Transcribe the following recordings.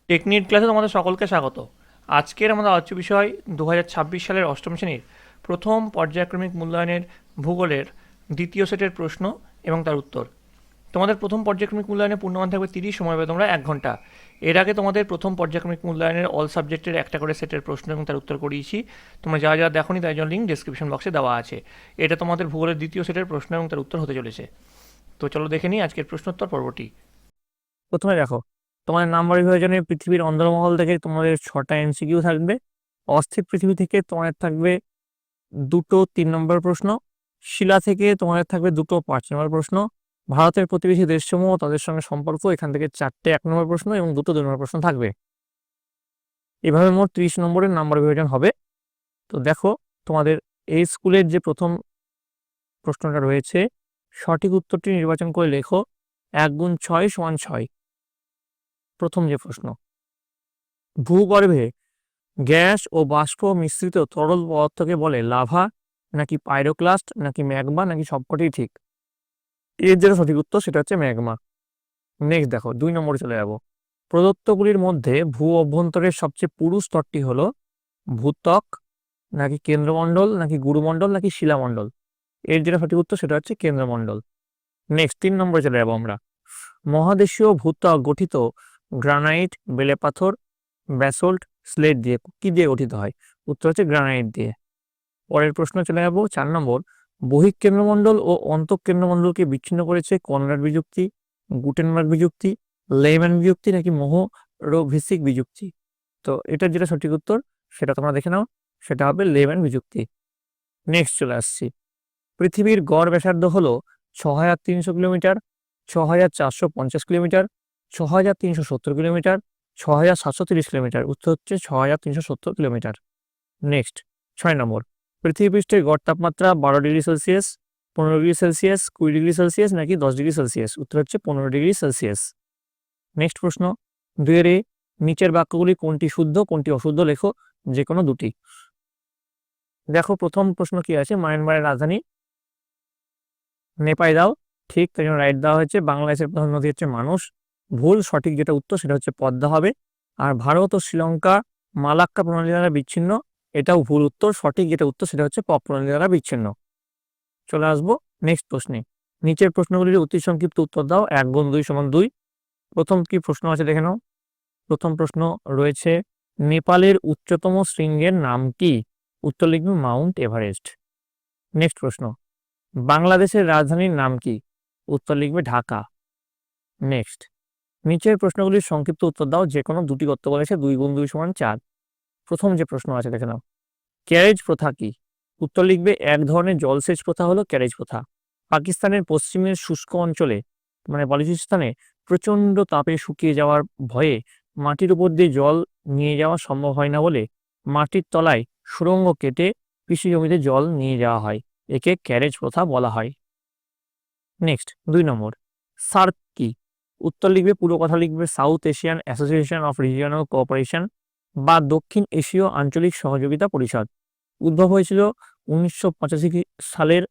Technique ক্লাসে তোমাদের সকলকে স্বাগত। আজকের আমাদের আলোচ্য বিষয় 2026 সালের অষ্টম শ্রেণীর প্রথম পর্যায়ক্রমিক মূল্যায়নের ভূগোলের দ্বিতীয় সেটের প্রশ্ন এবং তার উত্তর। তোমাদের প্রথম পর্যায়ক্রমিক মূল্যায়নে পূর্ণমান থাকবে 30, সময় পাবে তোমরা 1 ঘন্টা। এর আগে তোমাদের প্রথম পর্যায়ক্রমিক মূল্যায়নের অল সাবজেক্টের একটা করে সেটের প্রশ্ন এবং তার উত্তর করিয়েছি। তোমরা যা যা দেখোনি তার জন্য লিঙ্ক ডেসক্রিপশন বক্সে দেওয়া আছে। এটা তোমাদের ভূগোলের দ্বিতীয় সেটের প্রশ্ন এবং তার উত্তর হতে চলেছে। তো চলো দেখে নিই আজকের প্রশ্নোত্তর পর্বটি। প্রথমে দেখো, তোমাদের নাম্বার বিভাজনে পৃথিবীর অন্দরমহল থেকে তোমাদের 6টা এমসিকিউ থাকবে। অস্থির পৃথিবী থেকে তোমাদের থাকবে দুটো 3 নম্বর প্রশ্ন। শিলা থেকে তোমাদের থাকবে দুটো 5 নম্বর প্রশ্ন। ভারতের প্রতিবেশী দেশসমূহ তাদের সঙ্গে সম্পর্ক, এখান থেকে 4টে 1 নম্বর প্রশ্ন এবং দুটো 2 নম্বর প্রশ্ন থাকবে। এভাবে মোট 30 নম্বরের নাম্বার বিভাজন হবে। তো দেখো, তোমাদের এই স্কুলের যে প্রথম প্রশ্নটা রয়েছে, সঠিক উত্তরটি নির্বাচন করে লেখো 1 গুণ 6 সমান 6। প্রথম যে প্রশ্ন, ভূগর্ভে গ্যাস ও বাষ্প মিশ্রিত তরল পদার্থকে বলে লাভা, নাকি পাইরোক্লাস্ট, নাকি ম্যাগমা, নাকি সবকটি ঠিক? এর যেটা সঠিক উত্তর সেটা হচ্ছে ম্যাগমা। নেক্সট দেখো, 2 নম্বরে চলে যাব। প্রদত্তগুলির মধ্যে ভূ অভ্যন্তরের সবচেয়ে পুরু স্তরটি হলো ভূত্বক, নাকি কেন্দ্রমণ্ডল, নাকি গুরুমণ্ডল, নাকি শিলামণ্ডল? এর যেটা সঠিক উত্তর সেটা হচ্ছে কেন্দ্রমণ্ডল। নেক্সট 3 নম্বরে চলে যাবো আমরা। মহাদেশীয় ভূত্বক গঠিত গ্রানাইট, বেলে পাথর, ব্যাসল্ট, স্লেট দিয়ে কি দিয়ে গঠিত হয়? উত্তর হচ্ছে গ্রানাইট দিয়ে। পরের প্রশ্ন চলে যাবো 4 নম্বর। বহিঃকেন্দ্রমণ্ডল ও অন্তঃকেন্দ্রমণ্ডলকে বিচ্ছিন্ন করেছে কনরাড বিযুক্তি, গুটেনবার্গ বিযুক্তি, লেইম্যান বিযুক্তি, নাকি মোহরভিসিক বিযুক্তি? তো এটার যেটা সঠিক উত্তর সেটা তোমরা দেখে নাও, সেটা হবে লেইম্যান বিযুক্তি। নেক্সট চলে আসছি। পৃথিবীর গড় ব্যাসার্ধ হলো 6300 কিলোমিটার, 6450 কিলোমিটার, 6370 কিলোমিটার, 6730 কিলোমিটার? উত্তর হচ্ছে 6370 কিলোমিটার। নেক্সট 6 নম্বর। পৃথিবী পৃষ্ঠের গড় তাপমাত্রা 12 degree Celsius, 15 degree Celsius, 20 degree Celsius, নাকি 10 ডিগ্রি সেলসিয়াস? উত্তর হচ্ছে 15 ডিগ্রি সেলসিয়াস। নেক্সট প্রশ্ন 2 নিচের বাক্যগুলি কোনটি শুদ্ধ কোনটি অশুদ্ধ লেখো, যে কোনো দুটি। দেখো, প্রথম প্রশ্ন কি আছে, মায়ানমারের রাজধানী নেপায় দাও। ঠিক, তাই জন্য রাইট দেওয়া হয়েছে। বাংলাদেশের প্রধান নদী হচ্ছে মানুষ। ভুল, সঠিক যেটা উত্তর সেটা হচ্ছে পদ্মা হবে। আর ভারত ও শ্রীলঙ্কা মালাক্কা প্রণালী দ্বারা বিচ্ছিন্ন, এটাও ভুল উত্তর। সঠিক যেটা উত্তর সেটা হচ্ছে পপ প্রণালী দ্বারা বিচ্ছিন্ন। চলে আসবো নেক্সট প্রশ্নে। নিচের প্রশ্নগুলির অতি সংক্ষিপ্ত উত্তর দাও। 1 গুণ 2 সমান 2। প্রথম কি প্রশ্ন আছে দেখে নাও। প্রথম প্রশ্ন রয়েছে, নেপালের উচ্চতম শৃঙ্গের নাম কি? উত্তর লিখবে মাউন্ট এভারেস্ট। নেক্সট প্রশ্ন, বাংলাদেশের রাজধানীর নাম কি? উত্তর লিখবে ঢাকা। নেক্সট, নিচের প্রশ্নগুলির সংক্ষিপ্ত উত্তর দাও, যে কোনো দুটি করতে বলেছে। 2 গুণ 2 সমান 4। প্রথম যে প্রশ্ন আছে দেখে নাও, ক্যারেজ প্রথা কি? উত্তর লিখবে এক ধরনের জলসেচ প্রথা হলো ক্যারেজ প্রথা। পাকিস্তানের পশ্চিমের শুষ্ক অঞ্চলে মানে বালুচিস্তানে প্রচন্ড তাপে শুকিয়ে যাওয়ার ভয়ে মাটির উপর দিয়ে জল নিয়ে যাওয়া সম্ভব হয় না বলে মাটির তলায় সুড়ঙ্গ কেটে কৃষি জমিতে জল নিয়ে যাওয়া হয়। একে ক্যারেজ প্রথা বলা হয়। নেক্সট 2 নম্বর, সার্ক কি? উত্তর লিখবে, পুরো কথা লিখবে south Asian association of regional cooperation বা দক্ষিণ এশীয় আঞ্চলিক সহযোগিতা পরিষদ। উদ্ভব হয়েছিল 1985 সালের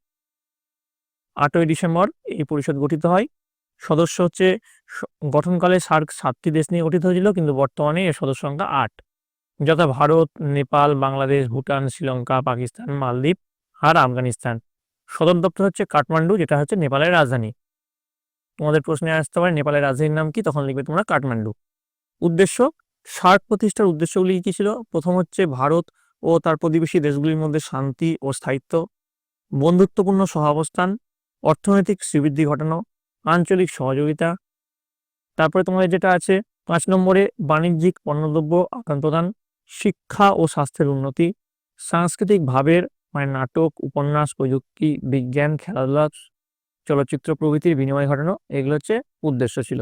8ই ডিসেম্বর এই পরিষদ গঠিত হয়। সদস্য হচ্ছে গঠনকালে সার্ক 7টি দেশ নিয়ে গঠিত হয়েছিল, কিন্তু বর্তমানে এর সদস্য সংখ্যা 8, যথা ভারত, নেপাল, বাংলাদেশ, ভুটান, শ্রীলঙ্কা, পাকিস্তান, মালদ্বীপ আর আফগানিস্তান। সদর দপ্তর হচ্ছে কাঠমান্ডু, যেটা হচ্ছে নেপালের রাজধানী। তোমাদের প্রশ্নে আসতে পারে নেপালের রাজধানীর নাম কি, তখন লিখবে তোমরা কাঠমান্ডু। উদ্দেশ্য, সার্ক প্রতিষ্ঠার উদ্দেশ্যগুলি কি ছিল? প্রথম হচ্ছে ভারত ও তার প্রতিবেশী দেশগুলির মধ্যে শান্তি ও স্থায়িত্ব, বন্ধুত্বপূর্ণ সহাবস্থান, অর্থনৈতিক শ্রীবৃদ্ধি ঘটানো, আঞ্চলিক সহযোগিতা। তারপরে তোমাদের যেটা আছে 5 নম্বরে, বাণিজ্যিক পণ্যদ্রব্য আদান প্রদান, শিক্ষা ও স্বাস্থ্যের উন্নতি, সাংস্কৃতিক ভাবের মানে নাটক, উপন্যাস, প্রযুক্তি, বিজ্ঞান, খেলাধুলা, চলচ্চিত্র প্রভৃতির বিনিময় ঘটানো। এগুলো হচ্ছে উদ্দেশ্য ছিল।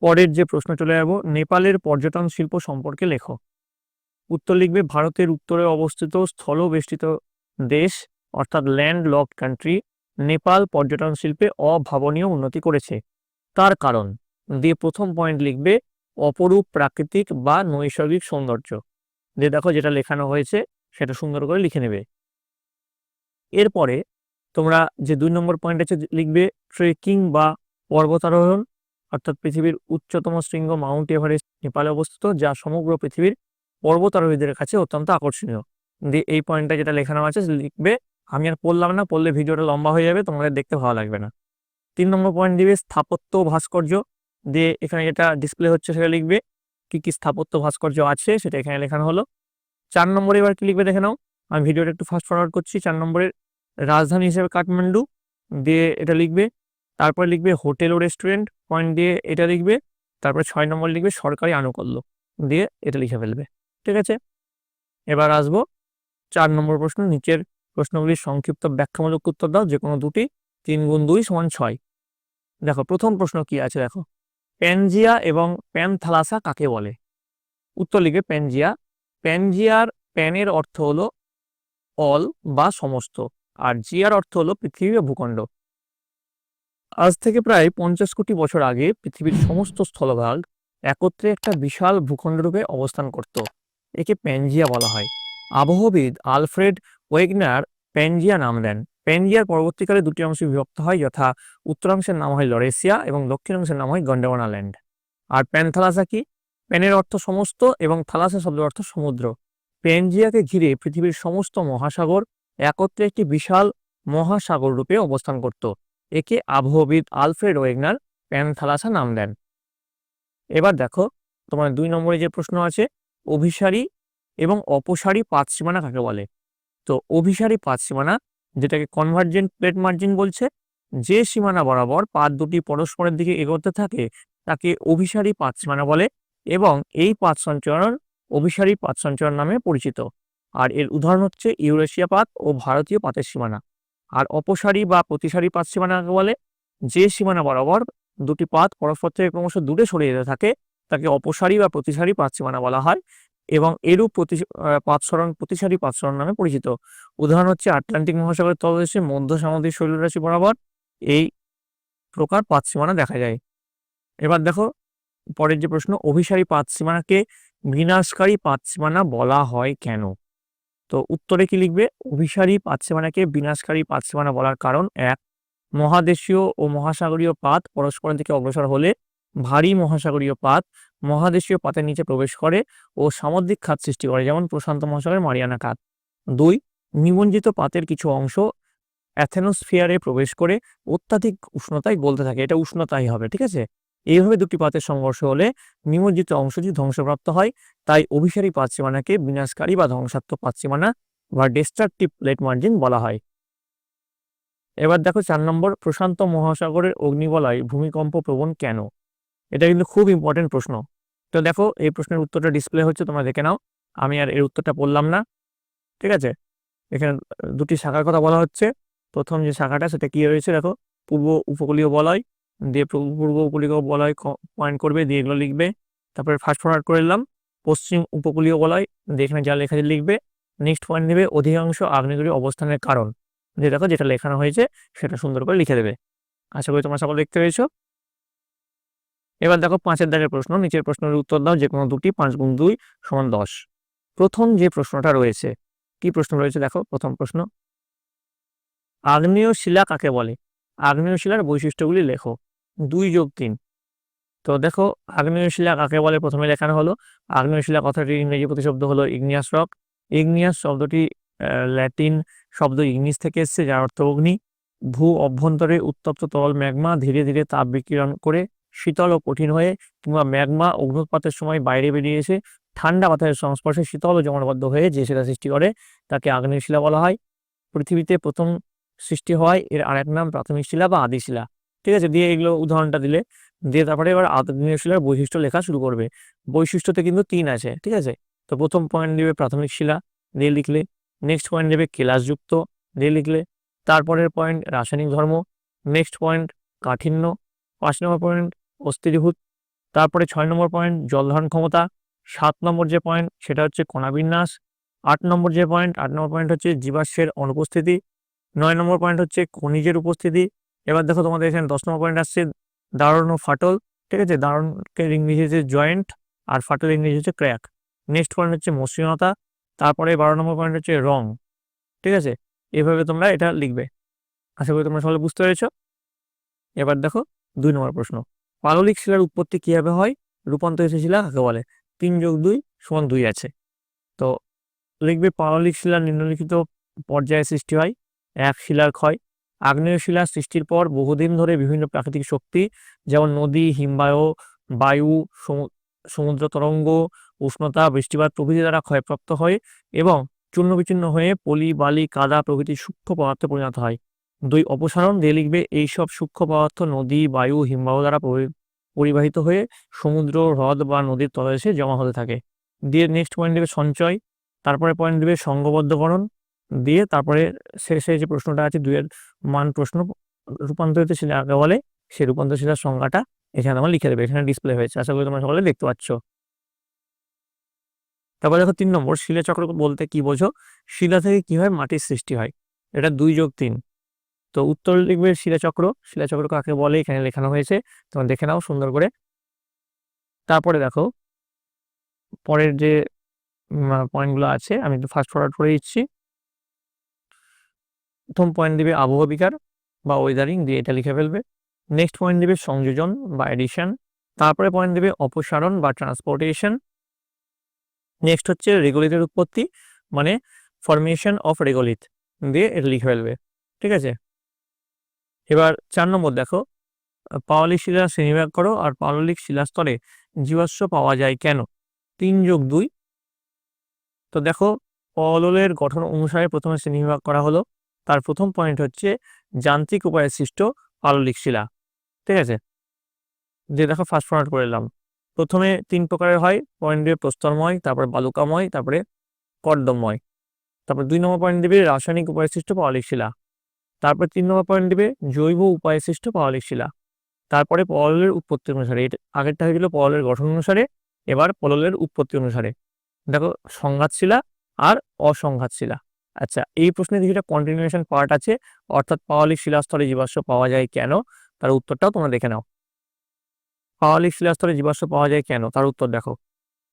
পরের যে প্রশ্ন চলে যাব, নেপালের পর্যটন শিল্প সম্পর্কে লেখো। উত্তর লিখবে, ভারতের উত্তরে অবস্থিত স্থলবেষ্টিত দেশ অর্থাৎ ল্যান্ড লকড কান্ট্রি নেপাল পর্যটন শিল্পে অভাবনীয় উন্নতি করেছে। তার কারণ দিয়ে প্রথম পয়েন্ট লিখবে অপরূপ প্রাকৃতিক বা নৈসর্গিক সৌন্দর্য। দিয়ে দেখো যেটা লেখানো হয়েছে সেটা সুন্দর করে লিখে নেবে। এরপরে তোমরা যে 2 নম্বর পয়েন্ট আছে লিখবে ট্রেকিং বা পর্বতারোহণ, অর্থাৎ পৃথিবীর উচ্চতম শৃঙ্গ মাউন্ট এভারেস্ট নেপালে অবস্থিত, যা সমগ্র পৃথিবীর পর্বতারোহীদের কাছে অত্যন্ত আকর্ষণীয়। দিয়ে এই পয়েন্টটা যেটা লেখানো আছে লিখবে। আমি আর পড়লাম না, পড়লে ভিডিওটা লম্বা হয়ে যাবে, তোমাদের দেখতে ভালো লাগবে না। 3 নম্বর পয়েন্ট দিবে স্থাপত্য ভাস্কর্য। দিয়ে এখানে যেটা ডিসপ্লে হচ্ছে সেটা লিখবে, কি কি স্থাপত্য ভাস্কর্য আছে সেটা এখানে লেখানো হলো। 4 নম্বরে এবার কি লিখবে দেখে নাও, আমি ভিডিওটা একটু ফাস্ট ফরওয়ার্ড করছি। 4 নম্বরের রাজধানী হিসেবে কাঠমান্ডু দিয়ে এটা লিখবে। তারপরে লিখবে হোটেল ও রেস্টুরেন্ট পয়েন্ট দিয়ে এটা লিখবে। তারপরে 6 নম্বর লিখবে সরকারি আনুকূল্য দিয়ে এটা লিখে ফেলবে। ঠিক আছে, এবার আসবো 4 নম্বর প্রশ্ন। নিচের প্রশ্নগুলির সংক্ষিপ্ত ব্যাখ্যামূলক উত্তর দাও, যে কোনো দুটি। 3 গুণ 2 সমান 6। দেখো প্রথম প্রশ্ন কি আছে, দেখো প্যানজিয়া এবং প্যানথালাসা কাকে বলে? উত্তর লিখবে প্যানজিয়া। প্যানজিয়ার প্যানের অর্থ হলো অল বা সমস্ত, আর জিয়ার অর্থ হলো পৃথিবী বা ভূখণ্ড। আজ থেকে প্রায় 50 কোটি বছর আগে পৃথিবীর সমস্ত স্থলভাগ একত্রে একটা বিশাল ভূখণ্ডরূপে অবস্থান করত। একে প্যানজিয়া বলা হয়। আবহবিদ আলফ্রেড ওয়েগনার প্যানজিয়া নাম দেন। প্যানজিয়ার পরবর্তীকালে দুটি অংশে বিভক্ত হয়, যথা উত্তরাংশের নাম হয় লরেসিয়া এবং দক্ষিণাংশের নাম হয় গন্ডোয়ানা ল্যান্ড। আর প্যানথালাসা কি? প্যানের অর্থ সমস্ত এবং থালাসা শব্দের অর্থ সমুদ্র। প্যানজিয়াকে ঘিরে পৃথিবীর সমস্ত মহাসাগর একত্রে একটি বিশাল মহাসাগর রূপে অবস্থান করত। একে আবহবিদ আলফ্রেড ওয়েগনার প্যানথালাসা নাম দেন। এবার দেখো তোমার 2 নম্বরে যে প্রশ্ন আছে, অভিসারী এবং অপসারী পাত সীমানা কাকে বলে? তো অভিসারী পাত সীমানা, যেটাকে কনভার্জেন্ট প্লেট মার্জিন বলছে, যে সীমানা বরাবর পাত দুটি পরস্পরের দিকে এগোতে থাকে তাকে অভিসারী পাত সীমানা বলে, এবং এই পাত সঞ্চরণ অভিসারী পাত সঞ্চরণ নামে পরিচিত। আর এর উদাহরণ হচ্ছে ইউরেশিয়া পাত ও ভারতীয় পাতের সীমানা। আর অপসারী বা প্রতিসারী পাত সীমানা কাকে বলে? যে সীমানা বরাবর দুটি পাত পরস্পর থেকে ক্রমশ দূরে সরে যেতে থাকে তাকে অপসারী বা প্রতিসারী পাত সীমানা বলা হয়, এবং এরূপ প্রতিসারী পাদসরণ নামে পরিচিত। উদাহরণ হচ্ছে আটলান্টিক মহাসাগরের তলদেশে মধ্য সামুদ্রিক শৈলরাশি বরাবর এই প্রকার পাত সীমানা দেখা যায়। এবার দেখো পরের যে প্রশ্ন, অভিসারী পাত সীমানাকে বিনাশকারী পাত সীমানা বলা হয় কেন? তো উত্তরে কি লিখবে, অভিসারী পাত সীমানাকে বিনাশকারী পাত সীমানা বলার কারণ: 1, মহাদেশীয় ও মহাসাগরীয় পাত পরস্পরের দিকে অগ্রসর হলে ভারী মহাসাগরীয় পাত মহাদেশীয় পাতের নিচে প্রবেশ করে ও সামুদ্রিক খাত সৃষ্টি করে, যেমন প্রশান্ত মহাসাগরের মারিয়ানা খাত। 2, নিমজ্জিত পাতের কিছু অংশ অ্যাথেনোস্ফিয়ারে প্রবেশ করে অত্যাধিক উষ্ণতায় গলতে থাকে, এটা উষ্ণতাই হবে। ঠিক আছে, এইভাবে দুটি পাতের সংঘর্ষ হলে নিমজ্জিত অংশটি ধ্বংসপ্রাপ্ত হয়। তাই অভিসারী পাত সীমানাকে বিনাশকারী বা ধ্বংসাত্মক পাত সীমানা বা ডিস্ট্রাকটিভ প্লেট মার্জিন বলা হয়। এবার দেখো 4 নম্বর, প্রশান্ত মহাসাগরের অগ্নিবলয় ভূমিকম্প প্রবণ কেন? এটা কিন্তু খুব ইম্পর্টেন্ট প্রশ্ন। তো দেখো এই প্রশ্নের উত্তরটা ডিসপ্লে হচ্ছে, তোমরা দেখে নাও, আমি আর এর উত্তরটা বললাম না। ঠিক আছে, এখানে দুটি শাখার কথা বলা হচ্ছে। প্রথম যে শাখাটা সেটা কি রয়েছে দেখো, পূর্ব উপকূলীয় বলয় দিয়ে পূর্ব উপকূলীয় বলয় পয়েন্ট করবে, দিয়ে এগুলো লিখবে। তারপরে ফাস্ট ফরওয়ার্ড করে নিলাম, পশ্চিম উপকূলীয় বলয় দিয়ে এখানে যা লেখা লিখবে। নেক্সট পয়েন্ট নেবে অধিকাংশ আগ্নেয়গিরির অবস্থানের কারণ, যে দেখো যেটা লেখানো হয়েছে সেটা সুন্দর করে লিখে দেবে। আশা করি তোমরা সকলে দেখতে পেয়েছো। এবার দেখো 5-এর দাগের প্রশ্ন, নিচের প্রশ্নের উত্তর দাও, যে কোনো দুটি। 5 গুণ 2 সমান 10। প্রথম যে প্রশ্নটা রয়েছে, কি প্রশ্ন রয়েছে দেখো, প্রথম প্রশ্ন, আগ্নেয় শিলা কাকে বলে? আগ্নেয় শিলার বৈশিষ্ট্যগুলি লেখো। 2 যোগ 3। তো দেখো আগ্নেয় শিলা কাকে বলে প্রথমে লেখানো হলো। আগ্নেয় শিলা কথাটির ইংরেজি প্রতিশব্দ হলো ইগনিয়াস রক। ইগনিয়াস শব্দটি ল্যাটিন শব্দ ইগনিস থেকে এসেছে, যার অর্থ অগ্নি। ভূ অভ্যন্তরে উত্তপ্ত তরল ম্যাগমা ধীরে ধীরে তাপ বিকিরণ করে শীতল ও কঠিন হয়ে, কিংবা ম্যাগমা অগ্নুৎপাতের সময় বাইরে বেরিয়ে এসে ঠান্ডা বাতাসের সংস্পর্শে শীতল ও জমাটবদ্ধ হয়ে যে শিলা সৃষ্টি করে তাকে আগ্নেয় শিলা বলা হয়। পৃথিবীতে প্রথম সৃষ্টি হয় এর আরেক নাম প্রাথমিক শিলা বা আদি শিলা। ঠিক আছে, দিয়ে এগুলো উদাহরণটা দিলে, দিয়ে তারপরে এবার আগ্নেয় শিলার বৈশিষ্ট্য লেখা শুরু করবে। বৈশিষ্ট্যতে কিন্তু 3 আছে। ঠিক আছে, তো প্রথম পয়েন্ট দেবে প্রাথমিক শিলা, দিয়ে লিখলে। নেক্সট পয়েন্ট দেবে কেলাসযুক্ত, দিয়ে লিখলে। তারপরের পয়েন্ট রাসায়নিক ধর্ম। নেক্সট পয়েন্ট কাঠিন্য। 5 নম্বর পয়েন্ট অস্থিরীভূত। তারপরে 6 নম্বর পয়েন্ট জল ধারণ ক্ষমতা। 7 নম্বর যে পয়েন্ট সেটা হচ্ছে কণাবিন্যাস। 8 নম্বর যে পয়েন্ট, 8 নম্বর পয়েন্ট হচ্ছে জীবাশ্মের অনুপস্থিতি। 9 নম্বর পয়েন্ট হচ্ছে খনিজের উপস্থিতি। এবার দেখো তোমাদের এখানে 10 নম্বর পয়েন্ট আসছে দারুণ ও ফাটল। ঠিক আছে, দারুণকে ইংরেজি হচ্ছে জয়েন্ট, আর ফাটল ইংরেজি হচ্ছে ক্র্যাক। নেক্সট পয়েন্ট হচ্ছে মসৃণতা। তারপরে 12 নম্বর পয়েন্ট হচ্ছে রং। ঠিক আছে, এভাবে তোমরা এটা লিখবে। আশা করি তোমরা সকলে বুঝতে পেরেছো। এবার দেখো 2 নম্বর প্রশ্ন, পাললিক শিলার উৎপত্তি কিভাবে হয়, রূপান্তরিত শিলা কাকে বলে? 3+2 = 2 আছে। তো লিখবে পাললিক শিলা নিম্নলিখিত পর্যায়ে সৃষ্টি হয়। 1. শিলার ক্ষয়। আগ্নেয় শিলা সৃষ্টির পর বহুদিন ধরে বিভিন্ন প্রাকৃতিক শক্তি যেমন নদী, হিমবাহ, বায়ু, সমুদ্র তরঙ্গ, উষ্ণতা, বৃষ্টিপাত প্রভৃতি দ্বারা ক্ষয়প্রাপ্ত হয় এবং চূর্ণ বিচূর্ণ হয়ে পলি, বালি, কাদা প্রভৃতি সূক্ষ্ম পদার্থে পরিণত হয়। 2. অপসারণ। দিয়ে লিখবে এইসব সূক্ষ্ম পদার্থ নদী, বায়ু, হিমবাহ দ্বারা পরিবাহিত হয়ে সমুদ্র, হ্রদ বা নদীর তলদেশে জমা হতে থাকে। দিয়ে নেক্সট পয়েন্ট দেবে সঞ্চয়। তারপরে পয়েন্ট দেবে সংঘবদ্ধকরণ। দিয়ে তারপরে শেষে যে প্রশ্নটা আছে 2 এর মান প্রশ্ন, রূপান্তরিত শিলা কাকে বলে, সেই রূপান্তরিত শিলার সংজ্ঞাটা এখানে তোমরা লিখে দেবে। এখানে ডিসপ্লে হয়েছে, আশা করি তোমরা সকলে দেখতে পাচ্ছ। তারপর দেখো 3 নম্বর, শিলাচক্র বলতে কি বোঝো? শিলা থেকে কিভাবে মাটির সৃষ্টি হয়? এটা 2+3। তো উত্তর লিখবে শিলাচক্র। শিলাচক্র কাকে বলে এখানে লেখানো হয়েছে, তোমরা দেখে নাও সুন্দর করে। তারপরে দেখো পরের যে পয়েন্টগুলো আছে আমি একটু ফাস্ট ফরওয়ার্ড করে দিচ্ছি। প্রথম পয়েন্ট দিবে আবহাওয়া বিকার বা ওয়েদারিং, দিয়ে এটা লিখে ফেলবে। নেক্সট পয়েন্ট দিবে সংযোজন বা এডিশন। তারপরে পয়েন্ট দিবে অপসারণ বা ট্রান্সপোর্টেশন। নেক্সট হচ্ছে রেগোলিথের উৎপত্তি, মানে ফরমেশন অফ রেগোলিথ, দিয়ে এটা লিখে ফেলবে। ঠিক আছে, এবার 4 নম্বর দেখো, পাললিক শিলা শ্রেণীবিভাগ করো আর পাললিক শিলাস্তরে জীবাশ্ম পাওয়া যায় কেন? 3+2। তো দেখো পললের গঠন অনুসারে প্রথমে শ্রেণীবিভাগ করা হলো। তার প্রথম পয়েন্ট হচ্ছে যান্ত্রিক উপায়ে সৃষ্ট পাললিক শিলা। ঠিক আছে, যে দেখো ফাস্ট ফরওয়ার্ড করে এলাম। প্রথমে 3 প্রকারের হয়, পয়েন্ট দেবে প্রস্তরময়, তারপরে বালুকাময়, তারপরে কর্দমময়। তারপর 2 নম্বর পয়েন্ট দেবে রাসায়নিক উপায়ে সৃষ্ট পাললিক শিলা। তারপর 3 নম্বর পয়েন্ট দেবে জৈব উপায়ে সৃষ্ট পাললিক শিলা। তারপরে পললের উৎপত্তি অনুসারে, এটা আগেরটা হয়ে গেল পললের গঠন অনুসারে, এবার পললের উৎপত্তি অনুসারে। দেখো সংঘাত শিলা আর অসংঘাত শিলা। আচ্ছা, এই প্রশ্নে কিছুটা কন্টিনিউশন পার্ট আছে, অর্থাৎ পাললিক শিলাস্তরে জীবাশ্ম পাওয়া যায় কেন, তার উত্তরটাও তোমরা দেখে নাও। পাললিক শিলাস্তরে জীবাশ্ম পাওয়া যায় কেন, তার উত্তর দেখো।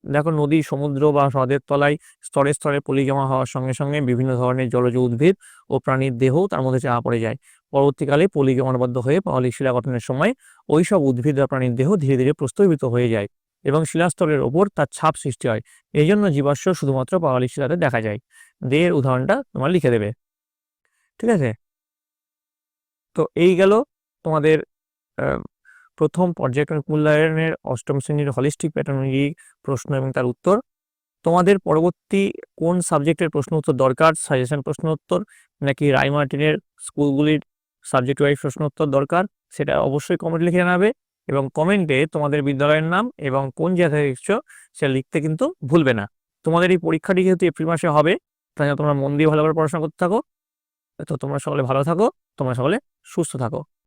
দেখো নদী, সমুদ্র বা হ্রদের তলায় স্তরে স্তরে পলি জমা হওয়ার সঙ্গে সঙ্গে বিভিন্ন ধরনের জলজ উদ্ভিদ ও প্রাণীর দেহ তার মধ্যে চাপা পড়ে যায়। পরবর্তীকালে পলি জমাটবদ্ধ হয়ে পাললিক শিলা গঠনের সময় ওই সব উদ্ভিদ বা প্রাণীর দেহ ধীরে ধীরে প্রস্তরীভূত হয়ে যায় এবং শিলাস্তরের ওপর তার ছাপ সৃষ্টি হয়। এই জন্য জীবাশ্ম শুধুমাত্র পাললিক শিলাতে দেখা যায়। দেহের উদাহরণটা তোমার লিখে দেবে। ঠিক আছে, তো এই গেল তোমাদের প্রথম পর্যায়ক্রমিক মূল্যায়নের অষ্টম শ্রেণীর হলিস্টিক প্যাটার্নজি প্রশ্ন এবং তার উত্তর। তোমাদের পরবর্তী কোন সাবজেক্টের প্রশ্ন উত্তর দরকার, সাজেশন প্রশ্ন উত্তর নাকি রায়মার্টিনের স্কুলগুলির সাবজেক্ট ওয়াইজ প্রশ্ন উত্তর দরকার, সেটা অবশ্যই কমেন্ট লিখে জানাবে এবং কমেন্টে তোমাদের বিদ্যালয়ের নাম এবং কোন জায়গা থেকে এসেছো সেটা লিখতে কিন্তু ভুলবে না। তোমাদের এই পরীক্ষাটি যেহেতু এপ্রিল মাসে হবে, তাই তোমরা মন দিয়ে ভালো করে পড়াশোনা করতে থাকো। তো তোমরা সকলে ভালো থাকো, তোমরা সকলে সুস্থ থাকো।